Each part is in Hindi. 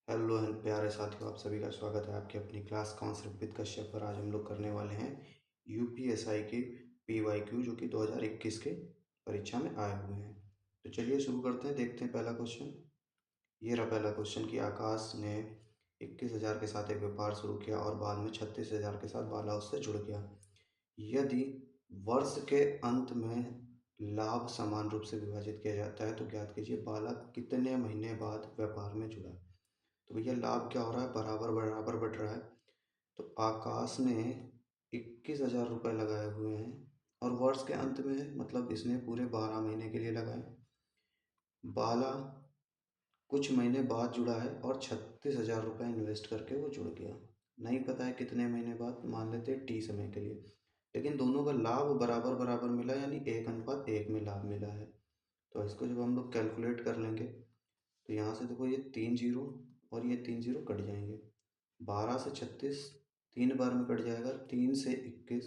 हेलो प्यारे साथियों, आप सभी का स्वागत है आपकी अपनी क्लास कॉन्सेप्ट विद कश्यप पर। आज हम लोग करने वाले हैं यूपीएसआई के पीवाईक्यू जो कि 2021 के परीक्षा में आए हुए हैं। तो चलिए शुरू करते हैं, देखते हैं पहला क्वेश्चन। ये रहा पहला क्वेश्चन कि आकाश ने 21,000 के साथ एक व्यापार शुरू किया और बाद में 36,000 के साथ बाला उससे जुड़ गया। यदि वर्ष के अंत में लाभ समान रूप से विभाजित किया जाता है तो ज्ञात कीजिए बाला कितने महीने बाद व्यापार में जुड़ा। तो भैया लाभ क्या हो रहा है, बराबर बराबर बढ़ रहा है। तो आकाश ने 21,000 रुपये लगाए हुए हैं और वर्ष के अंत में है, मतलब इसने पूरे 12 महीने के लिए लगाए। बाला कुछ महीने बाद जुड़ा है और 36,000 रुपये इन्वेस्ट करके वो जुड़ गया। नहीं पता है कितने महीने बाद, मान लेते हैं टी समय के लिए, लेकिन दोनों का लाभ बराबर बराबर मिला, यानी 1:1 में लाभ मिला है। तो इसको जब हम लोग कैलकुलेट कर लेंगे तो यहाँ से देखो, ये 3 जीरो और ये 3 जीरो कट जाएंगे। 12 से 36 3 बार में कट जाएगा, 3 से 21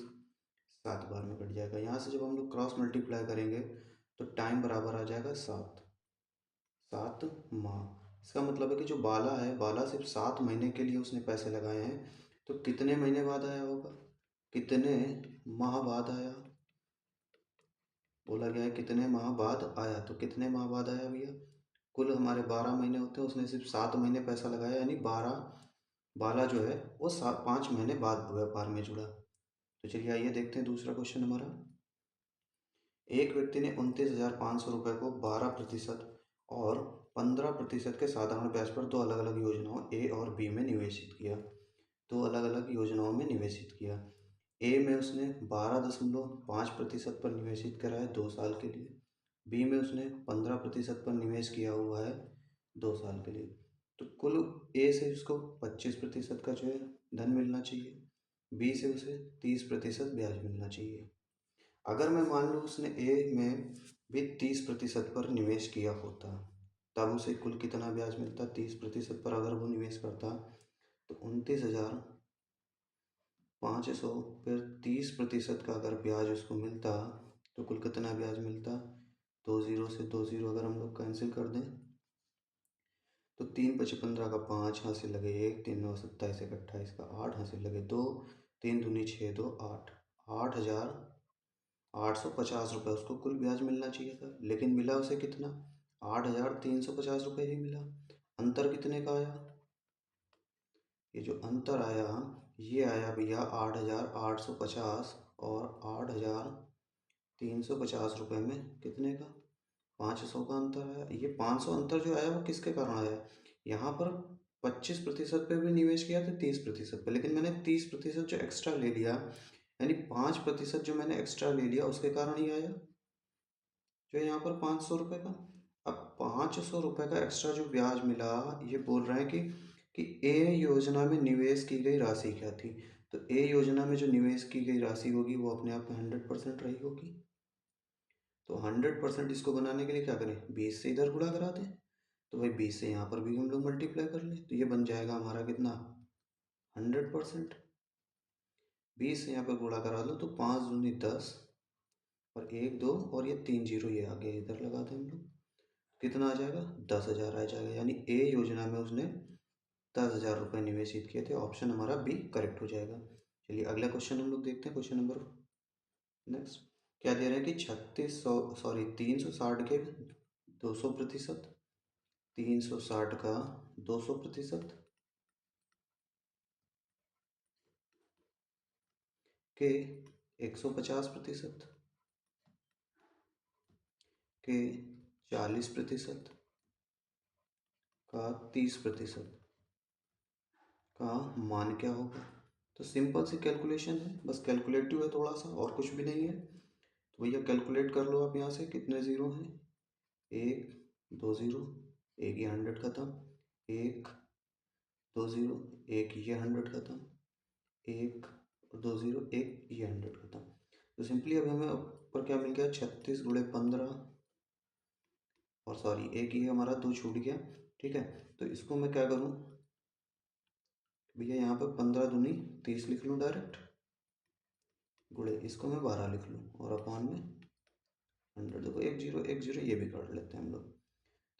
7 बार में कट जाएगा। यहाँ से जब हम लोग क्रॉस मल्टीप्लाई करेंगे तो टाइम बराबर आ जाएगा 7 माह। इसका मतलब है कि जो बाला है, बाला सिर्फ 7 महीने के लिए उसने पैसे लगाए हैं। तो कितने महीने बाद आया होगा, कितने माह बाद आया, बोला गया है कितने माह बाद आया। तो कितने माह बाद आया भैया, कुल हमारे 12 महीने होते हैं, उसने सिर्फ 7 महीने पैसा लगाया, यानी 12 बाला जो है वो 5 महीने बाद व्यापार में जुड़ा। तो चलिए आइए देखते हैं दूसरा क्वेश्चन हमारा। एक व्यक्ति ने 29,500 रुपये को 12% और 15% के साधारण ब्याज पर दो अलग अलग योजनाओं ए और बी में निवेशित किया। दो अलग अलग योजनाओं में निवेशित किया। ए में उसने 12.5% पर निवेशित करा है 2 साल के लिए। बी में उसने 15% पर निवेश किया हुआ है 2 साल के लिए। तो कुल ए से उसको 25% का जो है धन मिलना चाहिए, बी से उसे 30% ब्याज मिलना चाहिए। अगर मैं मान लूँ उसने ए में भी 30% पर निवेश किया होता, तब उसे कुल कितना ब्याज मिलता। 30% पर अगर वो निवेश करता तो 29,500, फिर 30% का अगर ब्याज उसको मिलता तो कुल कितना ब्याज मिलता। 2 जीरो से 2 जीरो अगर हम लोग कैंसिल कर दें तो 3×5 = 15 का 5 यहाँ से लगे 1, 3×9 = 27, 1×28 का 8 यहाँ से लगे 2, 3×2 = 6, 2 8, 8,850 रुपये उसको कुल ब्याज मिलना चाहिए था, लेकिन मिला उसे कितना, 8,350 रुपये ही मिला। अंतर कितने का आया, ये जो अंतर आया ये आया भैया 8,850 और 8,350 रुपये में कितने का, 500 का अंतर आया। ये 500 अंतर जो आया वो किसके कारण आया, यहाँ पर 25% पे भी निवेश किया था 30% पे, लेकिन मैंने 30% जो एक्स्ट्रा ले लिया, यानी 5% जो मैंने एक्स्ट्रा ले लिया उसके कारण ही आया जो यहाँ पर 500 रुपये का। अब 500 रुपये का एक्स्ट्रा जो ब्याज मिला, ये बोल रहे हैं कि ए योजना में निवेश की गई राशि क्या थी। तो ए योजना में जो निवेश की गई राशि होगी वो अपने आप में 100% रही होगी। तो 100% इसको बनाने के लिए क्या करें, 20 से इधर गुणा करा दें। तो भाई 20 से यहाँ पर भी हम लोग मल्टीप्लाई कर लें, तो ये बन जाएगा हमारा कितना, 100%। 20 से यहाँ पर गुणा करा दो तो 5 दूनी 10 और 1 2 और ये 3 जीरो ये आगे इधर लगा दें हम लोग, कितना आ जाएगा, 10,000 आ जाएगा। यानी ए योजना में उसने 10,000 रुपये निवेशित किए थे। ऑप्शन हमारा बी करेक्ट हो जाएगा। चलिए अगला क्वेश्चन हम लोग देखते हैं, क्वेश्चन नंबर नेक्स्ट। क्या दे रहे हैं कि 360 के 200%, 360 का 200% के 150% के 40% का 30% का मान क्या होगा। तो सिंपल सी कैलकुलेशन है, बस कैलकुलेटिव है थोड़ा सा, और कुछ भी नहीं है। तो भैया कैलकुलेट कर लो आप, यहाँ से कितने ज़ीरो हैं, 1 2 ज़ीरो, एक ये 100 खत्म, 1 2 ज़ीरो, एक ये 100 खत्म, 1 और 2 ज़ीरो, एक ये 100 खत्म। तो सिंपली अब हमें ऊपर क्या मिल गया, 36 × 15, और सॉरी एक ये हमारा 2 छूट गया, ठीक है। तो इसको मैं क्या करूँ भैया, यहाँ पर 15 दूनी 30 लिख लूँ डायरेक्ट, गुणे इसको मैं 12 लिख लूँ और अपॉन में 100। देखो 1 0 ये भी काट लेते हैं हम लोग, तो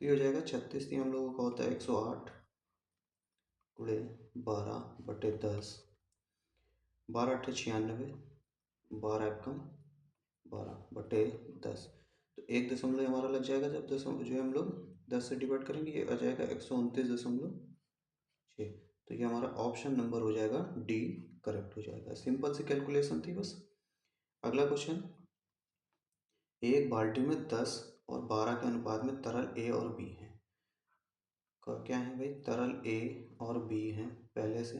ये हो जाएगा 36 हम लोगों का होता है 108, गुणे 12/10, 12×8 = 96, 12×12/10। तो 1 दशमलव हमारा लग जाएगा, जब दशमलव जो है हम लोग 10 से डिवाइड करेंगे, ये आ जाएगा 129.6। तो ये हमारा ऑप्शन नंबर हो जाएगा डी, करेक्ट हो जाएगा। सिंपल सी कैलकुलेशन थी बस। अगला क्वेश्चन, एक बाल्टी में 10 और 12 के अनुपात में तरल ए और बी है। क्या है भाई, तरल ए और बी है पहले से,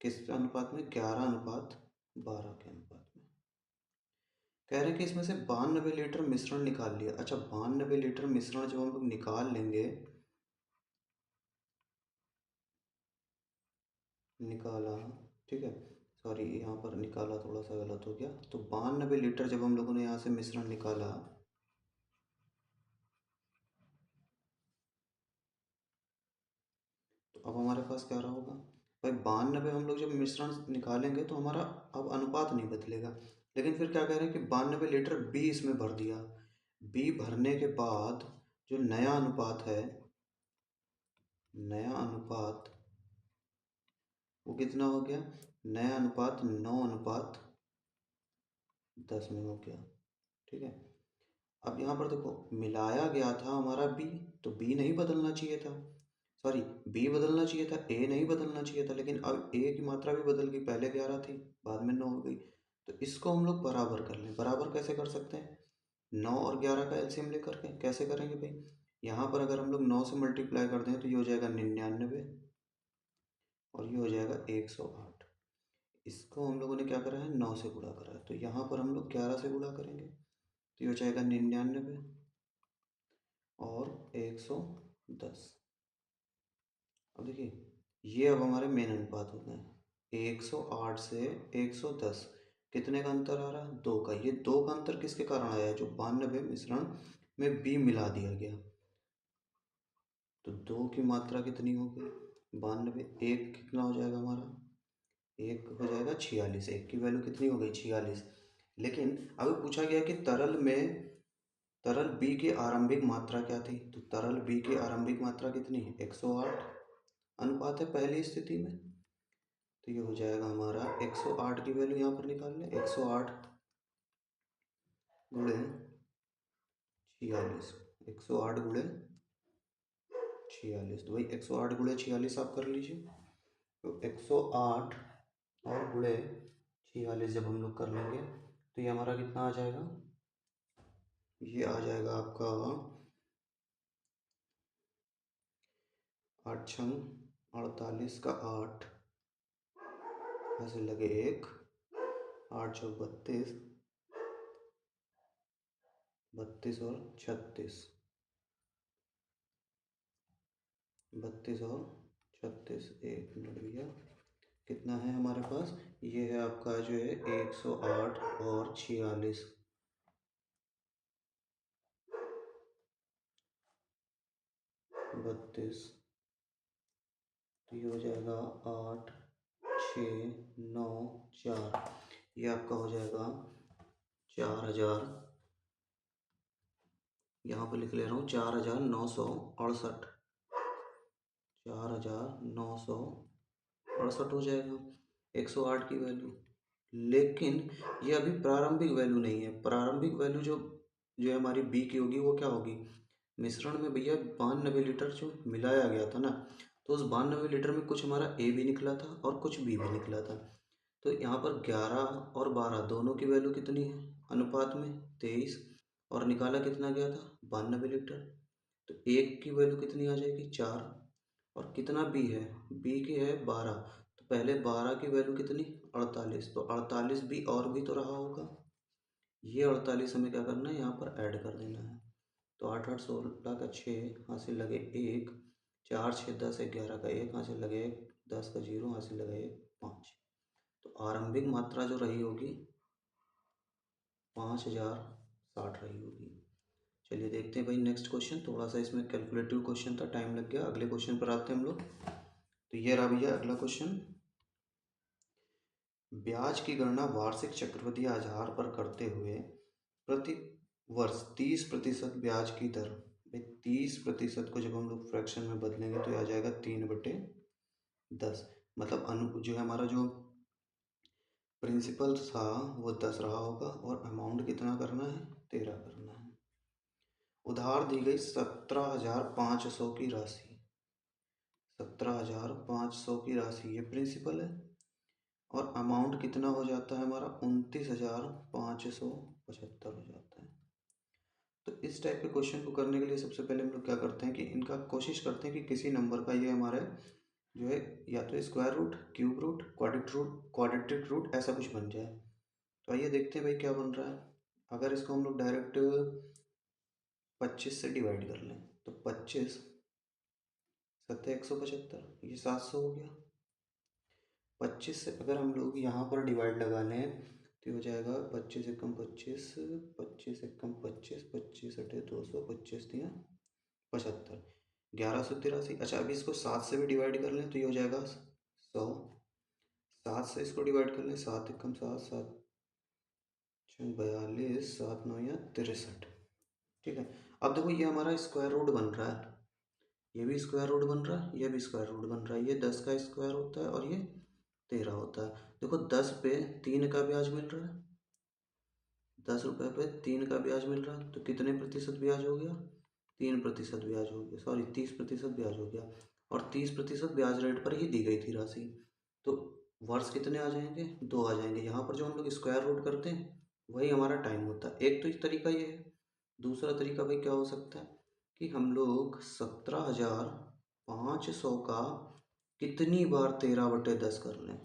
किस अनुपात में, 11:12 के अनुपात में। कह रहे हैं कि इसमें से 92 लीटर मिश्रण निकाल लिया। अच्छा, 92 लीटर मिश्रण जब हम लोग निकाल लेंगे, निकाला, ठीक है, सॉरी यहाँ पर निकाला थोड़ा सा गलत हो गया। तो 92 लीटर जब हम लोगों ने यहाँ से मिश्रण निकाला, तो अब हमारे पास क्या रहा होगा भाई, 92 हम लोग जब मिश्रण निकालेंगे तो हमारा अब अनुपात नहीं बदलेगा। लेकिन फिर क्या कह रहे हैं कि 92 लीटर बी इसमें भर दिया। बी भरने के बाद जो नया अनुपात है, नया अनुपात वो कितना हो गया, नया अनुपात 9:10 में हो गया। ठीक है, अब यहाँ पर देखो, मिलाया गया था हमारा बी, तो बी नहीं बदलना चाहिए था, सॉरी बी बदलना चाहिए था, ए नहीं बदलना चाहिए था। लेकिन अब ए की मात्रा भी बदल गई, पहले 11 थी, बाद में 9 हो गई। तो इसको हम लोग बराबर कर लें। बराबर कैसे कर सकते हैं, 9 और 11 का एलसीएम लेकर के। कैसे करेंगे भाई, यहाँ पर अगर हम लोग 9 से मल्टीप्लाई कर दें तो ये हो जाएगा 99 और ये हो जाएगा 108। इसको हम लोगों ने क्या करा है, 9 से गुणा करा है, तो यहाँ पर हम लोग 11 से गुणा करेंगे तो ये हो जाएगा 99 और 110। अब देखिए, ये अब हमारे मेन अनुपात हो गए। 108 से 110 कितने का अंतर आ रहा है, 2 का। ये 2 का अंतर किसके कारण आया है, जो 92 मिश्रण में बी मिला दिया गया। तो 2 की मात्रा कितनी हो गई, 92। एक कितना हो जाएगा हमारा, एक हो जाएगा 46। एक की वैल्यू कितनी हो गई, 46। लेकिन अभी पूछा गया कि तरल में, तरल बी की आरंभिक मात्रा क्या थी। तो तरल बी की आरंभिक मात्रा कितनी है, 108 अनुपात है पहली स्थिति में। तो ये हो जाएगा हमारा 108 की वैल्यू यहाँ पर निकाल लें, 108 गुणे 46, 108 गुणे 46। तो भाई 108 गुणे 46 आप कर लीजिए। तो 108 और गुणे 46 जब हम लोग कर लेंगे तो ये हमारा कितना आ जाएगा, ये आ जाएगा आपका 8 छंग 48 का 8, ऐसे लगे 1, 8 चौक 32, 32 और 36, 32 और 36। 1 मिनट भैया, कितना है हमारे पास, ये है आपका जो है 108 और 46, 32। तो ये हो जाएगा 8, 6, 9, 4। ये आपका हो जाएगा 4000, यहाँ पर लिख ले रहा हूँ 4968, 4968 हो जाएगा 108 की वैल्यू। लेकिन ये अभी प्रारंभिक वैल्यू नहीं है। प्रारंभिक वैल्यू जो जो हमारी बी की होगी वो क्या होगी, मिश्रण में भैया 92 लीटर जो मिलाया गया था ना, तो उस 92 लीटर में कुछ हमारा ए भी निकला था और कुछ बी भी निकला था। तो यहाँ पर 11 और 12 दोनों की वैल्यू कितनी है अनुपात में, 23, और निकाला कितना गया था, 92 लीटर। तो एक की वैल्यू कितनी आ जाएगी, 4। और कितना बी है, बी की है 12। तो पहले 12 की वैल्यू कितनी, 48। तो 48 बी और भी तो रहा होगा, ये 48 हमें क्या करना है, यहाँ पर ऐड कर देना है। तो 8 8 16 का 6 हासिल लगे 1, 4 6 10 11 का 1 हासिल लगे 1, 10 का 0 हासिल लगे 1, 5। तो आरंभिक मात्रा जो रही होगी 5060 रही होगी। चलिए देखते हैं भाई नेक्स्ट क्वेश्चन। थोड़ा सा इसमें कैलकुलेटिव क्वेश्चन था, टाइम लग गया। अगले क्वेश्चन पर आते हैं हम लोग। तो ये रहा भैया अगला क्वेश्चन, ब्याज की गणना वार्षिक चक्रवृद्धि आधार पर करते हुए प्रति वर्ष 30% ब्याज की दर। 30% को जब हम लोग फ्रैक्शन में बदलेंगे तो आ जाएगा 3/10। 10, मतलब जो है हमारा जो प्रिंसिपल था वो 10 रहा होगा और अमाउंट कितना करना है, 13 करना है। उधार दी गई 17,500 की राशि, 17,500 की राशि ये प्रिंसिपल है और अमाउंट कितना हो जाता है हमारा, 29,575 हो जाता है। तो इस टाइप के क्वेश्चन को करने के लिए सबसे पहले हम लोग क्या करते हैं कि इनका कोशिश करते हैं कि किसी नंबर का ये हमारे जो है या तो square root, cube root, quadratic root ऐसा कुछ बन जाए। तो आइए देखते हैं भाई क्या बन रहा है। अगर इसको हम लोग डायरेक्ट 25 से डिवाइड कर लें तो 25 सत्ते 175, ये 700 हो गया। 25 से अगर हम लोग यहाँ पर डिवाइड लगा लें तो हो जाएगा 25 एकम 25, 25 एकम 25, 25 अठे 200, 25 दिया 75, 1183। अच्छा अभी इसको 7 से भी डिवाइड कर लें तो ये हो जाएगा 100। 7 से इसको डिवाइड कर लें, 7 एकम 7, 7 42, 7 9 या 63। ठीक है, अब देखो ये हमारा स्क्वायर रूट बन रहा है, ये भी स्क्वायर रूट बन रहा है, ये भी स्क्वायर रूट बन रहा है। ये 10 का स्क्वायर होता है और ये 13 होता है। देखो 10 पे 3 का ब्याज मिल रहा है, 10 रुपये पे 3 का ब्याज मिल रहा है, तो कितने प्रतिशत ब्याज हो गया, 3% ब्याज हो गया, सॉरी 30% ब्याज हो गया। और 30% ब्याज रेट पर ही दी गई थी राशि। तो वर्ष कितने आ जाएंगे, 2 आ जाएंगे। यहाँ पर जो हम लोग स्क्वायर रूट करते हैं वही हमारा टाइम होता है। एक तो इस तरीका ये है। दूसरा तरीका भाई क्या हो सकता है कि हम लोग 17,500 का कितनी बार 13/10 कर लें,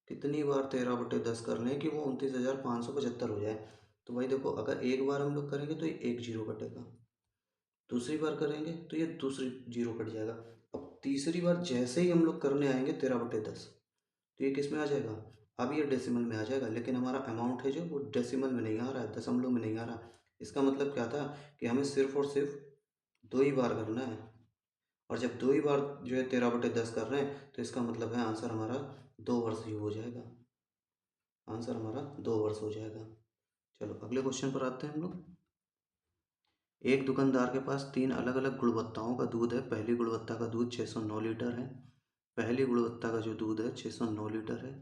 कितनी बार 13/10 कर लें कि वो 29,575 हो जाए। तो भाई देखो अगर एक बार हम लोग करेंगे तो ये एक जीरो कटेगा, दूसरी बार करेंगे तो ये दूसरी जीरो कट जाएगा। अब तीसरी बार जैसे ही हम लोग करने आएंगे 13/10 तो ये किस में आ जाएगा, अब ये डेसिमल में आ जाएगा। लेकिन हमारा अमाउंट है जो वो डेसिमल में नहीं आ रहा है, दशमलव में नहीं आ रहा। इसका मतलब क्या था कि हमें सिर्फ और सिर्फ 2 ही बार करना है। और जब 2 ही बार जो है 13/10 कर रहे हैं तो इसका मतलब है आंसर हमारा 2 वर्ष ही हो जाएगा, आंसर हमारा 2 वर्ष हो जाएगा। चलो अगले क्वेश्चन पर आते हैं हम लोग। एक दुकानदार के पास 3 अलग अलग गुणवत्ताओं का दूध है। पहली गुणवत्ता का दूध 609 लीटर है, पहली गुणवत्ता का जो दूध है 609 लीटर है।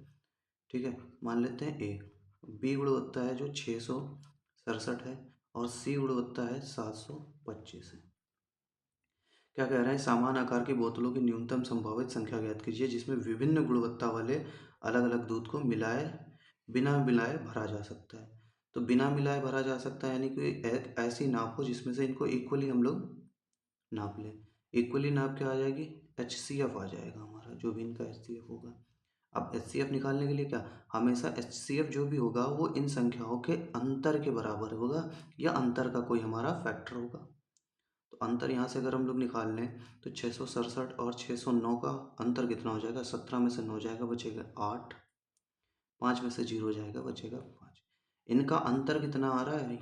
ठीक है, मान लेते हैं ए। बी गुणवत्ता है जो 667 है और सी गुणवत्ता है 725 है। क्या कह रहे हैं, समान आकार की बोतलों की न्यूनतम संभावित संख्या ज्ञात कीजिए जिसमें विभिन्न गुणवत्ता वाले अलग अलग दूध को मिलाए बिना मिलाए भरा जा सकता है। तो बिना मिलाए भरा जा सकता है यानी कि एक ऐसी नाप हो जिसमें से इनको इक्वली हम लोग नाप लें। इक्वली नाप क्या आ जाएगी, एच सी एफ आ जाएगा हमारा, जो भी इनका एच सी एफ होगा। अब एच सी एफ निकालने के लिए क्या, हमेशा एच सी एफ जो भी होगा वो इन संख्याओं के अंतर के बराबर होगा या अंतर का कोई हमारा फैक्टर होगा। तो अंतर यहाँ से अगर हम लोग निकाल लें तो 667 और 609 का अंतर कितना हो जाएगा, 17 में से 9 जाएगा बचेगा 8, 5 में से 0 जाएगा बचेगा 5। इनका अंतर कितना आ रहा है भाई,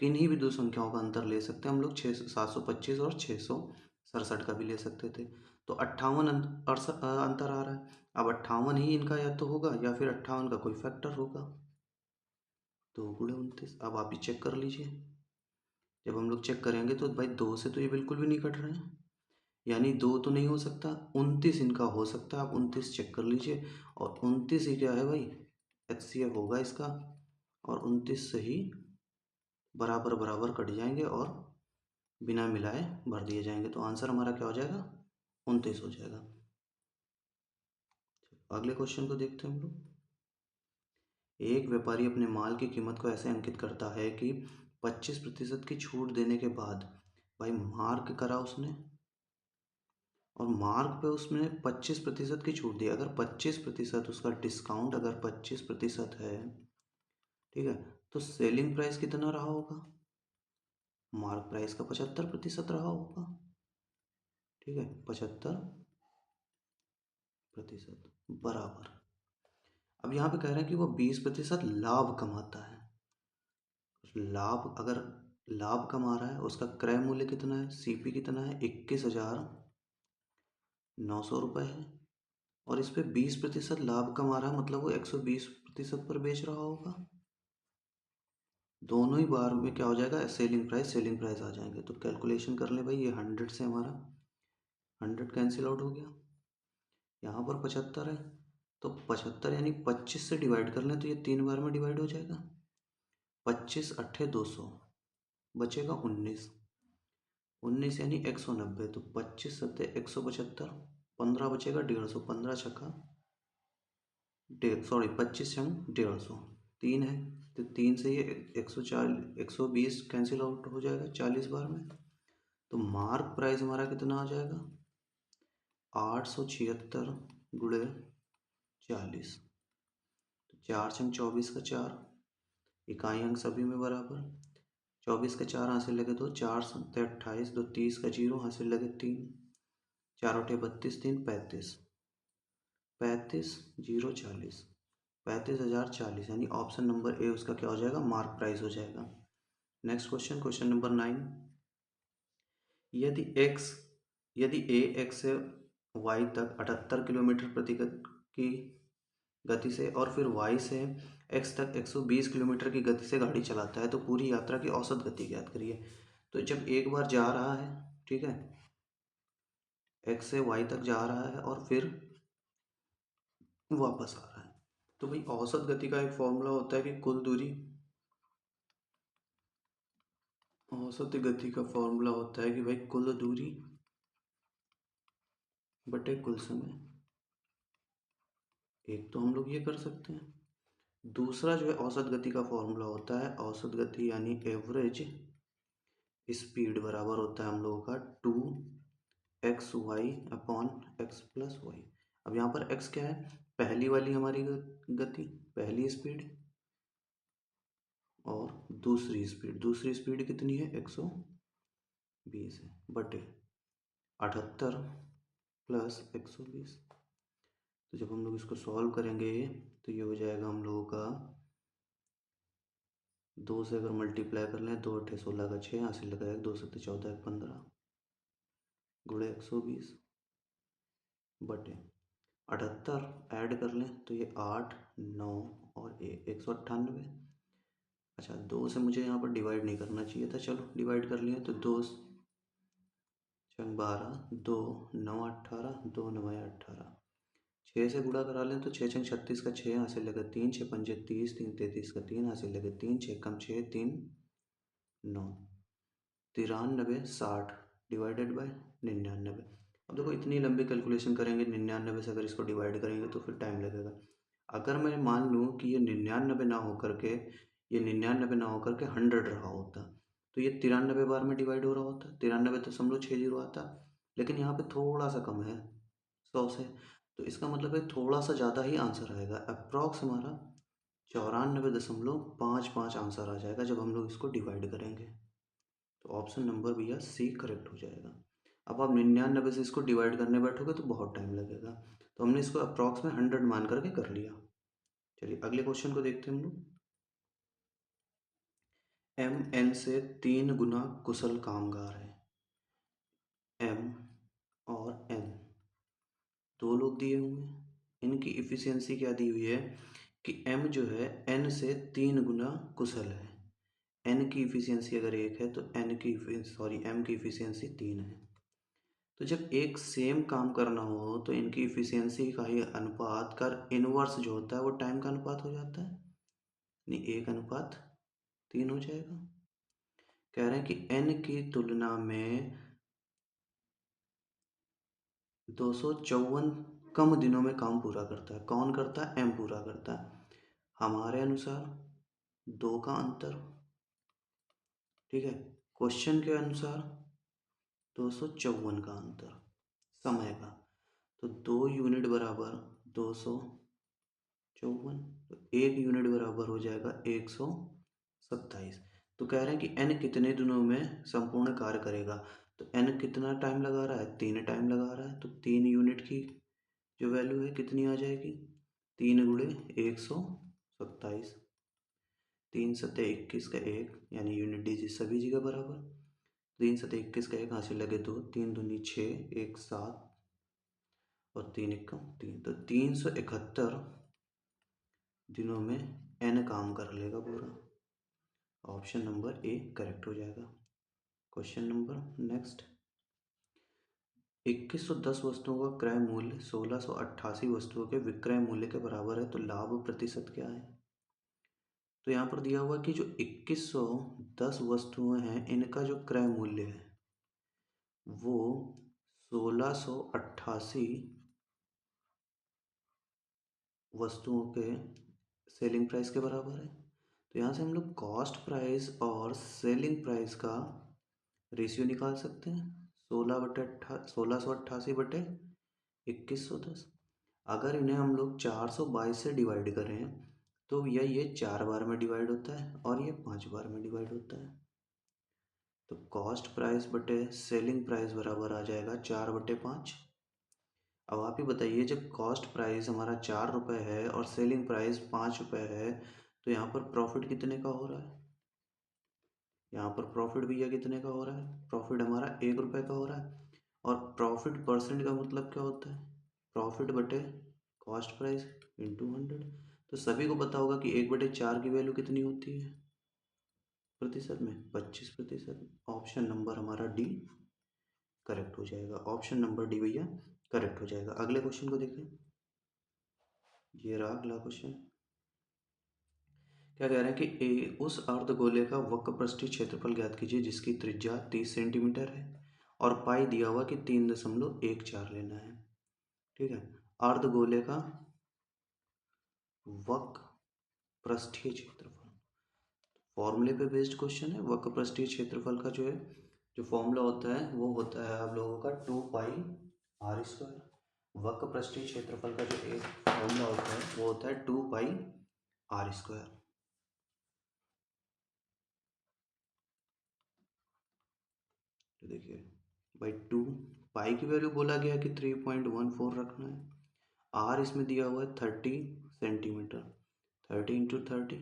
किन्हीं भी दो संख्याओं का अंतर ले सकते हैं हम लोग, 725 और 667 का भी ले सकते थे। तो 58 अंतर आ रहा है। अब 58 ही इनका या तो होगा या फिर 58 का कोई फैक्टर होगा। 2 × 29, अब आप ही चेक कर लीजिए। जब हम लोग चेक करेंगे तो भाई 2 से तो ये बिल्कुल भी नहीं कट रहे हैं, यानी 2 तो नहीं हो सकता, 29 इनका हो सकता है। आप 29 चेक कर लीजिए और 29 ही क्या है भाई, एच सी एफ होगा इसका। और 29 से ही बराबर बराबर कट जाएंगे और बिना मिलाए भर दिए जाएंगे। तो आंसर हमारा क्या हो जाएगा, 29 हो जाएगा। अगले क्वेश्चन को देखते हैं हम लोग। एक व्यापारी अपने माल की कीमत को ऐसे अंकित करता है कि 25% की छूट देने के बाद, भाई मार्क करा उसने और मार्क पे उसने 25% की छूट दी। अगर 25% उसका डिस्काउंट अगर 25% है, ठीक है, तो सेलिंग प्राइस कितना रहा होगा, मार्क प्राइस का 75% रहा होगा। ठीक है, 75% बराबर। अब यहाँ पे कह रहे हैं कि वो 20% लाभ कमाता है। लाभ अगर लाभ कमा रहा है उसका क्रय मूल्य कितना है, सीपी कितना है, 21,900 रुपये है और इस पे 20% लाभ कमा रहा है, मतलब वो 120% पर बेच रहा होगा। दोनों ही बार में क्या हो जाएगा, सेलिंग प्राइस आ जाएंगे। तो कैलकुलेशन कर ले भाई, ये 100 से हमारा 100 कैंसिल आउट हो गया। यहाँ पर 75 है, तो 75 यानी 25 से डिवाइड कर लें तो ये 3 बार में डिवाइड हो जाएगा। 25 अट्ठे 200, बचेगा 19। 19 यानी 190, तो 25 सत्ते 175, 15 बचेगा 150, 15 छक्का डेढ़, सॉरी 25 छंग 150, 3 है, तो 3 से ये 140 120 कैंसिल आउट हो जाएगा 40 बार में। तो मार्क प्राइस हमारा कितना आ जाएगा, 876 गुणे 40, तो 4 छंग 24 का 4, इकाई अंक सभी में बराबर। 24 का 4 हासिल लगे तो 4 सत्ते 28, 2 30 का 0 हासिल लगे 3, 4 अठे 32, 3 35, 35 0 40, 35,040, यानी ऑप्शन नंबर ए उसका क्या हो जाएगा, मार्क प्राइस हो जाएगा। Next question, question number 9। यदि ए एक्स से वाई तक 78 किलोमीटर प्रति की गति से और फिर वाई से एक्स तक 120 किलोमीटर की गति से गाड़ी चलाता है तो पूरी यात्रा की औसत गति ज्ञात करिए। तो जब एक बार जा रहा है, ठीक है, एक्स से वाई तक जा रहा है और फिर वापस आ रहा है, तो भाई औसत गति का एक फॉर्मूला होता है कि कुल दूरी, औसत गति का फॉर्मूला होता है कि भाई कुल दूरी बटे कुल समय। एक तो हम लोग ये कर सकते हैं, दूसरा जो है औसत गति का फॉर्मूला होता है औसत गति यानी एवरेज स्पीड बराबर होता है हम लोगों का 2xy upon x plus Y. अब यहाँ पर x क्या है, पहली वाली हमारी गति, पहली स्पीड, और दूसरी स्पीड कितनी है 120 है, बटे 78 प्लस 120। तो जब हम लोग इसको सॉल्व करेंगे तो ये हो जाएगा हम लोगों का, 2 से अगर मल्टीप्लाई कर लें, 2 अट्ठे 16 का 6 हासिल लगाएगा, 2 सत्ते 14 15 गुणे 120 बटे 78 ऐड कर लें तो ये 8 9 और 198। अच्छा, 2 से मुझे यहाँ पर डिवाइड नहीं करना चाहिए था, चलो डिवाइड कर लिए, तो 2 छंग 12, 2 9 18, 2 9 18, 6 से गुणा करा लें तो 6 छंग 36 का 6 हासिल लगे 3, 6 पंजे 30, 3 33 का 3 हासिल लगे 3, 6 कम 6 3 9, 93 60 डिवाइडेड बाय 99। अब देखो इतनी लंबी कैलकुलेशन करेंगे 99 से, अगर इसको डिवाइड करेंगे तो फिर टाइम लगेगा। अगर मैं मान लूँ कि ये 99 ना हो करके, ये 99 ना हो करके 100 रहा होता, तो ये 93 बार में डिवाइड हो रहा होता, 93.60 आता, लेकिन यहाँ पे थोड़ा सा कम है 100 से, तो इसका मतलब है थोड़ा सा ज़्यादा ही आंसर आएगा, अप्रॉक्स हमारा 94.55 आंसर आ जाएगा जब हम लोग इसको डिवाइड करेंगे। तो ऑप्शन नंबर भैया सी करेक्ट हो जाएगा। अब आप 99 से इसको डिवाइड करने बैठोगे तो बहुत टाइम लगेगा, तो हमने इसको अप्रॉक्स में 100 मान करके कर लिया। चलिए अगले क्वेश्चन को देखते हैं हम लोग। एम एन से 3 गुना कुशल कामगार है, एम और एन दो लोग दिए हुए हैं, इनकी इफ़िशियंसी क्या दी हुई है कि एम जो है एन से 3 गुना कुशल है, एन की इफ़िशियंसी अगर 1 है तो एम की इफ़िशियंसी 3 है। तो जब एक सेम काम करना हो तो इनकी इफ़िशियंसी का ही अनुपात का इनवर्स जो होता है वो टाइम का अनुपात हो जाता है, यानी 1:3 हो जाएगा। कह रहे हैं कि एन की तुलना में 254 कम दिनों में काम पूरा करता है। कौन करता है, एम पूरा करता है। हमारे अनुसार 2 का अंतर, ठीक है, क्वेश्चन के अनुसार 254 का अंतर समय का, तो 2 यूनिट बराबर 254, तो 1 यूनिट बराबर हो जाएगा 127। तो कह रहे हैं कि एन कितने दिनों में संपूर्ण कार्य करेगा, तो एन कितना टाइम लगा रहा है, 3 टाइम लगा रहा है, तो 3 यूनिट की जो वैल्यू है कितनी आ जाएगी, 3 गुणे 127, 3 सत्ते 21 का 1, यानी यूनिट डिजिट सभी जगह बराबर, 3 सत्ते 21 का 1 हासिल लगे 2, 3 दूनी 6, 1 7 और 3 एकम 3, तो 371 दिनों में एन काम कर लेगा पूरा। ऑप्शन नंबर ए करेक्ट हो जाएगा। क्वेश्चन नंबर नेक्स्ट, 2110 वस्तुओं का क्रय मूल्य 1688 वस्तुओं के विक्रय मूल्य के बराबर है, तो लाभ प्रतिशत क्या है? तो यहाँ पर दिया हुआ कि जो 2110 वस्तुएं हैं इनका जो क्रय मूल्य है वो 1688 वस्तुओं के सेलिंग प्राइस के बराबर है। तो यहाँ से हम लोग कॉस्ट प्राइस और सेलिंग प्राइस का रेशियो निकाल सकते हैं। 1688/2110। अगर इन्हें हम लोग 422 से डिवाइड करें तो ये 4 बार में डिवाइड होता है और ये 5 बार में डिवाइड होता है। तो कॉस्ट प्राइस बटे सेलिंग प्राइस बराबर आ जाएगा 4/5। अब आप ही बताइए, जब कॉस्ट प्राइस हमारा 4 रुपये है और सेलिंग प्राइस 5 रुपये है तो यहाँ पर प्रॉफिट कितने का हो रहा है? यहाँ पर प्रॉफिट भैया कितने का हो रहा है? प्रॉफिट हमारा 1 रुपये का हो रहा है। और प्रॉफिट परसेंट का मतलब क्या होता है? प्रॉफिट बटे कॉस्ट प्राइस इंटू 100। तो सभी को पता होगा कि 1/4 की वैल्यू कितनी होती है प्रतिशत में? 25%। ऑप्शन नंबर हमारा डी करेक्ट हो जाएगा। ऑप्शन नंबर डी भैया करेक्ट हो जाएगा। अगले क्वेश्चन को देखें। ये रहा अगला क्वेश्चन। क्या कह रहे हैं कि उस अर्धगोले का वक्रपृष्ठीय क्षेत्रफल ज्ञात कीजिए जिसकी त्रिज्या 30 सेंटीमीटर है और पाई दिया हुआ कि 3.14 लेना है। ठीक है, अर्धगोले का वक्रपृष्ठीय क्षेत्रफल फॉर्मूले पे बेस्ड क्वेश्चन है। वक्रपृष्ठीय क्षेत्रफल का जो है जो फॉर्मूला होता है वो होता है आप लोगों का 2πr²। वक्रपृष्ठीय क्षेत्रफल का जो एक फॉर्मूला होता है वो होता है 2πr²। तो देखिए भाई 2 पाई की वैल्यू बोला गया कि 3.14 रखना है। आर इसमें दिया हुआ है 30 सेंटीमीटर, 30 × 30।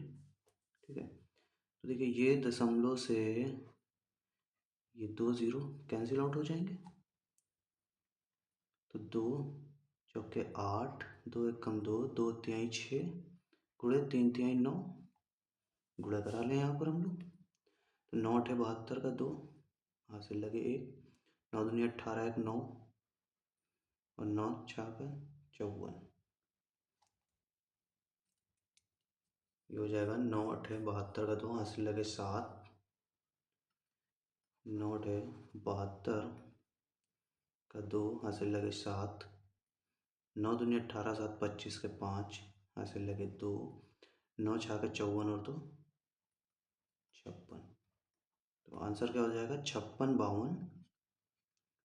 ठीक है, तो देखिए ये दशमलव से ये 2 0 कैंसिल आउट हो जाएंगे। तो 2 × 8, 2 × 2, 2 × 3 = 6, गुणे 3 × 3 = 9। गुणा करा लें यहाँ पर हम लोग। तो 9 × 72 का 2, हासिल लगे 1, 9 दूनी 18, 1 9 और 9 6 का 54। ये हो जाएगा 9 × 72 का 2, हासिल लगे 7, 9 × 72 का 2, हासिल लगे 7, 9 दूनी 18, 7 25 के 5, हासिल लगे 2, 9 6 का 54 और 2 56। तो आंसर क्या हो जाएगा? 56 52।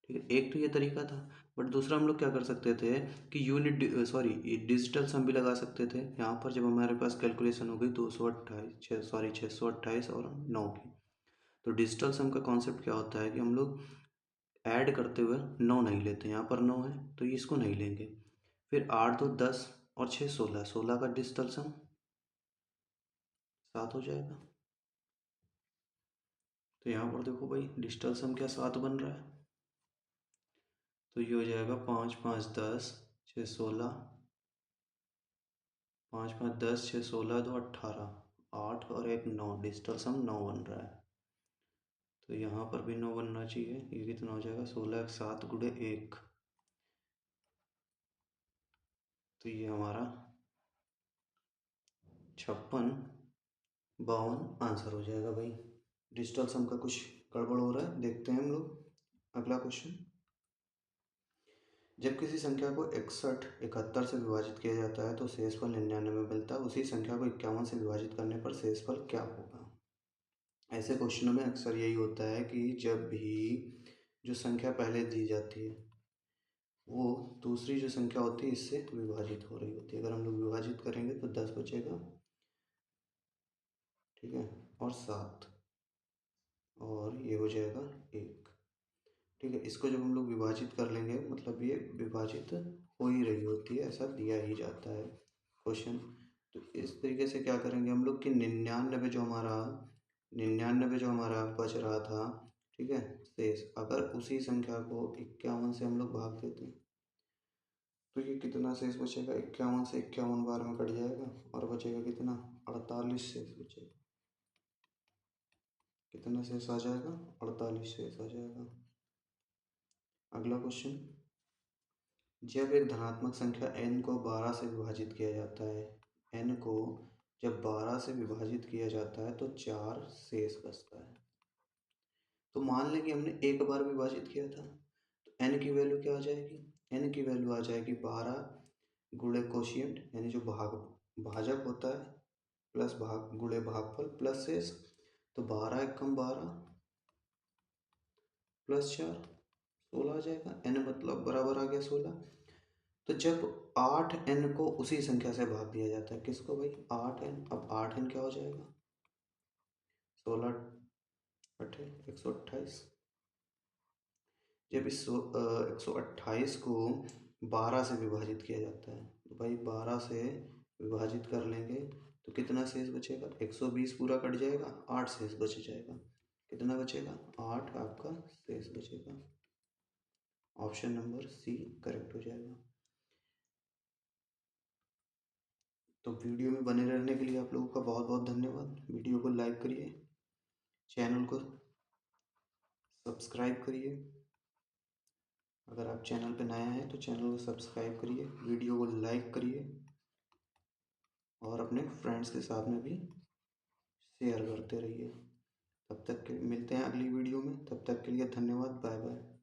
ठीक है, एक तो ये तरीका था, बट दूसरा हम लोग क्या कर सकते थे कि यूनिट सॉरी डिजिटल सम भी लगा सकते थे। यहाँ पर जब हमारे पास कैलकुलेशन हो गई 628 और 9 की, तो डिजिटल सम का कॉन्सेप्ट क्या होता है कि हम लोग ऐड करते हुए 9 नहीं लेते। यहाँ पर 9 है तो इसको नहीं लेंगे। फिर 8 2 10 और 6 16, 16 का डिजिटल सम 7 हो जाएगा। तो यहाँ पर देखो भाई डिजिटल सम क्या 7 बन रहा है। तो ये हो जाएगा 5 5 10 6 16, 5 5 10 6 16 2 18, 8 और 1 9, डिजिटल सम 9 बन रहा है। तो यहाँ पर भी 9 बनना चाहिए। ये कितना हो जाएगा? 16 1 7 गुणे 1। तो ये हमारा 56 52 आंसर हो जाएगा भाई। डिजिटल सम का कुछ गड़बड़ हो रहा है, देखते हैं हम लोग अगला क्वेश्चन। जब किसी संख्या को 61 71 से विभाजित किया जाता है तो शेषफल 99 मिलता है। उसी संख्या को 51 से विभाजित करने पर शेषफल क्या होगा? ऐसे क्वेश्चनों में अक्सर यही होता है कि जब भी जो संख्या पहले दी जाती है वो दूसरी जो संख्या होती है इससे विभाजित हो रही होती है। अगर हम लोग विभाजित करेंगे तो 10 बचेगा, ठीक है, और 7 और ये हो जाएगा 1। ठीक है, इसको जब हम लोग विभाजित कर लेंगे मतलब ये विभाजित हो ही रही होती है, ऐसा दिया ही जाता है क्वेश्चन। तो इस तरीके से क्या करेंगे हम लोग कि 99 जो हमारा बच रहा था, ठीक है, शेष, अगर उसी संख्या को 51 से हम लोग भाग देते हैं तो ये कितना शेष बचेगा? 51 से 51 बार में कट जाएगा और बचेगा कितना? 48 शेष बचेगा। कितना शेष आ जाएगा? 48 शेष आ जाएगा। अगला क्वेश्चन, जब एक धनात्मक संख्या n को 12 से विभाजित किया जाता है, n को जब 12 से विभाजित किया जाता है तो 4 शेष बचता है। तो मान लें कि हमने एक बार विभाजित किया था, तो n की वैल्यू क्या आ जाएगी? n की वैल्यू आ जाएगी 12 गुणे कोशिएंट यानी जो भाजक होता है प्लस भाग गुणे भागफल प्लस शेष। तो 12 एकम 12 प्लस 4 16 आ जाएगा। n मतलब बराबर आ गया 16। तो जब 8n को उसी संख्या से भाग दिया जाता है, किसको भाई? 8n। अब 8n क्या हो जाएगा? 16 8 128। जब इस 128 को 12 से विभाजित किया जाता है, तो भाई 12 से विभाजित कर लेंगे तो कितना शेष बचेगा? 120 पूरा कट जाएगा, 8 शेष बच जाएगा। कितना बचेगा? 8 आपका शेष बचेगा। ऑप्शन नंबर सी करेक्ट हो जाएगा। तो वीडियो में बने रहने के लिए आप लोगों का बहुत बहुत धन्यवाद। वीडियो को लाइक करिए, चैनल को सब्सक्राइब करिए। अगर आप चैनल पर नए हैं तो चैनल को सब्सक्राइब करिए, वीडियो को लाइक करिए और अपने फ्रेंड्स के साथ में भी शेयर करते रहिए। तब तक के मिलते हैं अगली वीडियो में। तब तक के लिए धन्यवाद। Bye bye.